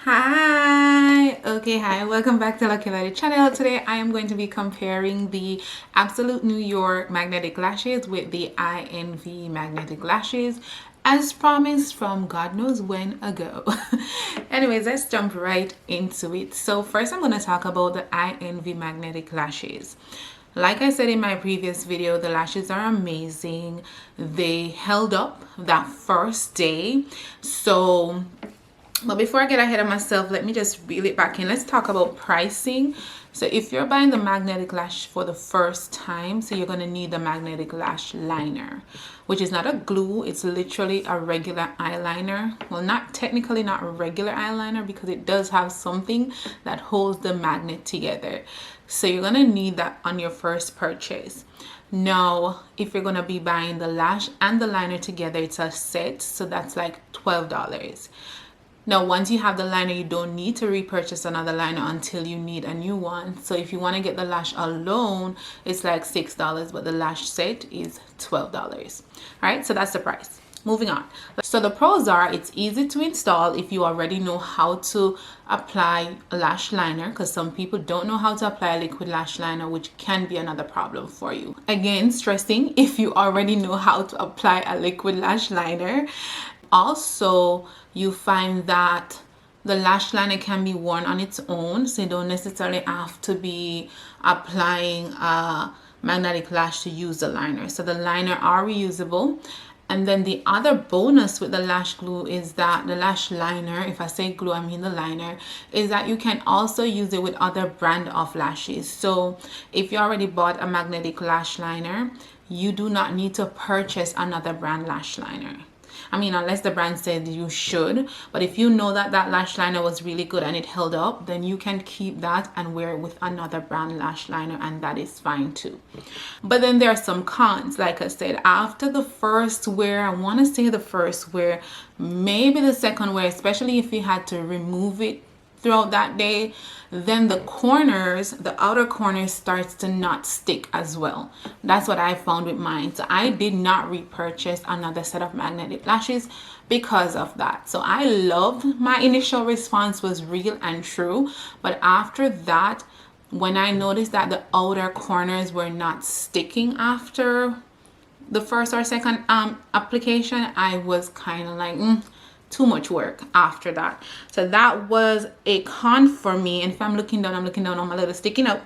Hi, welcome back to Lucky Lady channel. Today I am going to be comparing the Absolute New York Magnetic Lashes with the Ienvy Magnetic Lashes as promised from God knows when ago. Anyways, let's jump right into it. So first I'm going to talk about the Ienvy Magnetic Lashes. Like I said in my previous video, the lashes are amazing. They held up that first day. But before I get ahead of myself, let me just reel it back in. Let's talk about pricing. So if you're buying the magnetic lash for the first time, so you're going to need the magnetic lash liner, which is not a glue. It's literally a regular eyeliner. Well, not technically not a regular eyeliner because it does have something that holds the magnet together. So you're going to need that on your first purchase. Now, if you're going to be buying the lash and the liner together, it's a set. So that's like $12. Now, once you have the liner, you don't need to repurchase another liner until you need a new one. So if you want to get the lash alone, it's like $6, but the lash set is $12. All right, so that's the price. Moving on. So the pros are it's easy to install if you already know how to apply a lash liner, because some people don't know how to apply a liquid lash liner, which can be another problem for you. Again, stressing if you already know how to apply a liquid lash liner. Also, you find that the lash liner can be worn on its own, so you don't necessarily have to be applying a magnetic lash to use the liner. So the liner are reusable. And then the other bonus with the lash glue is that the lash liner, if I say glue, I mean the liner, is that you can also use it with other brand of lashes. So if you already bought a magnetic lash liner, you do not need to purchase another brand lash liner. I mean, unless the brand said you should, but if you know that that lash liner was really good and it held up, then you can keep that and wear it with another brand lash liner, and that is fine too. But then there are some cons. Like I said, after the first wear, I want to say the first wear, maybe the second wear, especially if you had to remove it throughout that day, then the corners, the outer corners starts to not stick as well. That's what I found with mine. So I did not repurchase another set of magnetic lashes because of that. So I loved my initial response was real and true, but after that, when I noticed that the outer corners were not sticking after the first or second application, I was kind of like too much work after that. So that was a con for me. And if I'm looking down on my little sticky note.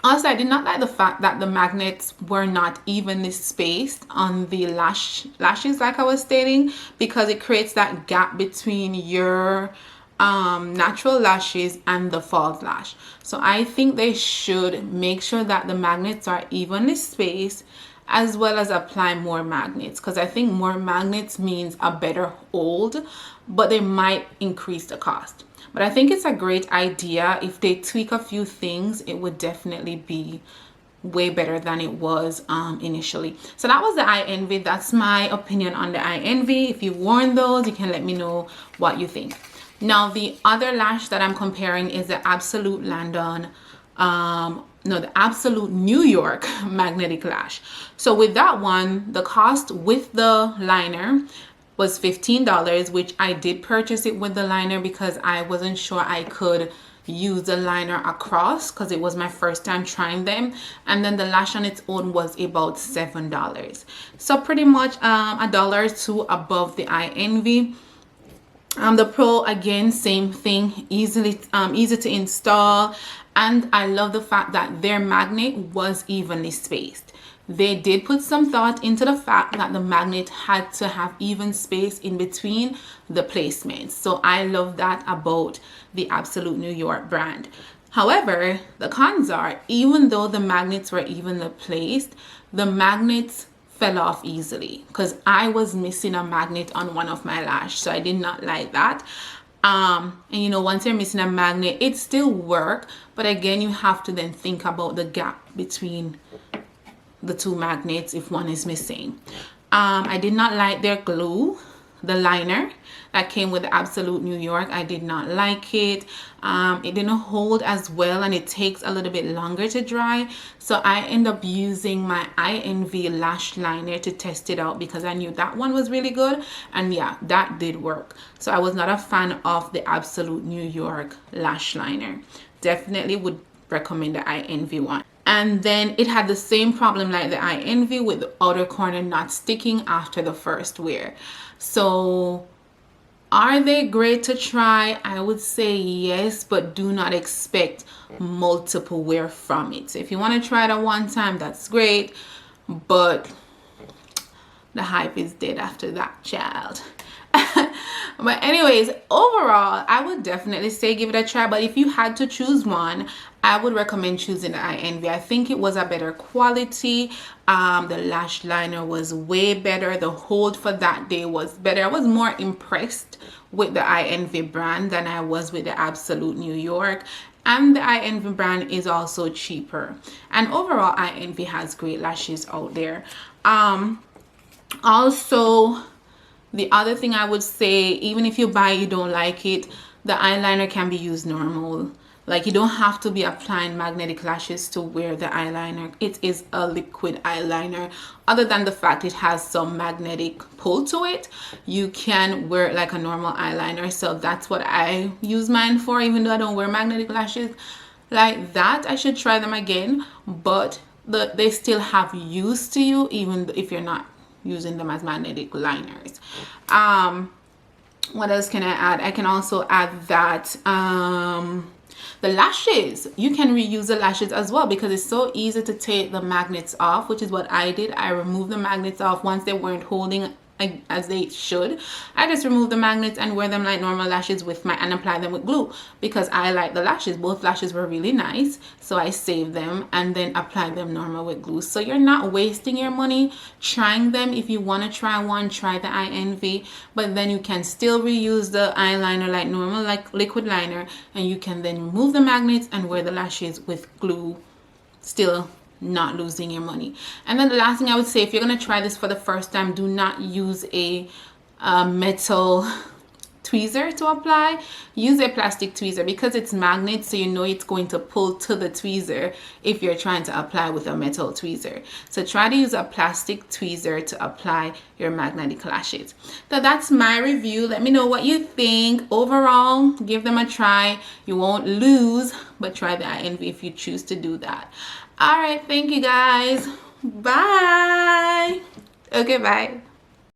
Also, I did not like the fact that the magnets were not evenly spaced on the lashes, like I was stating, because it creates that gap between your natural lashes and the false lash. So I think they should make sure that the magnets are evenly spaced, as well as apply more magnets, because I think more magnets means a better hold, but they might increase the cost. But I think it's a great idea. If they tweak a few things, it would definitely be way better than it was initially. So that was the Ienvy. That's my opinion on the Ienvy. If you've worn those, you can let me know what you think. Now, the other lash that I'm comparing is the Absolute the Absolute New York Magnetic Lash. So with that one, the cost with the liner was $15, which I did purchase it with the liner because I wasn't sure I could use the liner across because it was my first time trying them. And then the lash on its own was about $7. So pretty much $1 or $2 above the Ienvy. The Pro, again, same thing, easy to install, and I love the fact that their magnet was evenly spaced. They did put some thought into the fact that the magnet had to have even space in between the placements. So I love that about the Absolute New York brand. However, the cons are, even though the magnets were evenly placed, the magnets fell off easily because I was missing a magnet on one of my lashes, so I did not like that. And you know, once you're missing a magnet, it still work, but again, you have to then think about the gap between the two magnets if one is missing. I did not like their glue. the liner that came with the Absolute New York. I did not like it. It didn't hold as well, and it takes a little bit longer to dry. So I end up using my Ienvy lash liner to test it out because I knew that one was really good, and yeah, that did work. So I was not a fan of the Absolute New York lash liner. Definitely would recommend the Ienvy one. And then it had the same problem like the Ienvy with the outer corner not sticking after the first wear. So are they great to try? I would say yes, but do not expect multiple wear from it. So if you want to try it at one time, that's great, but the hype is dead after that, child. But anyways, overall, I would definitely say give it a try. But if you had to choose one, I would recommend choosing the Ienvy. I think it was a better quality. The lash liner was way better. The hold for that day was better. I was more impressed with the Ienvy brand than I was with the Absolute New York. And the Ienvy brand is also cheaper. And overall, Ienvy has great lashes out there. Also, the other thing I would say, even if you buy you don't like it, the eyeliner can be used normal. Like, you don't have to be applying magnetic lashes to wear the eyeliner. It is a liquid eyeliner. Other than the fact it has some magnetic pull to it, you can wear it like a normal eyeliner. So that's what I use mine for, even though I don't wear magnetic lashes like that. I should try them again, but they still have use to you even if you're not using them as magnetic liners. What else can I add? I can also add that the lashes, you can reuse the lashes as well because it's so easy to take the magnets off, which is what I did. I removed the magnets off once they weren't holding as they should. I just remove the magnets and wear them like normal lashes and apply them with glue because I like the lashes. Both lashes were really nice, so I saved them and then applied them normal with glue. So you're not wasting your money trying them. If you want to try one, try the Ienvy, but then you can still reuse the eyeliner like normal, like liquid liner, and you can then remove the magnets and wear the lashes with glue, still not losing your money. And then the last thing I would say, if you're going to try this for the first time, do not use a metal tweezer to apply. Use a plastic tweezer because it's magnet, so you know it's going to pull to the tweezer if you're trying to apply with a metal tweezer. So try to use a plastic tweezer to apply your magnetic lashes. So that's my review. Let me know what you think. Overall, give them a try. You won't lose, but try the Ienvy if you choose to do that. All right, thank you guys. Bye. Okay, bye.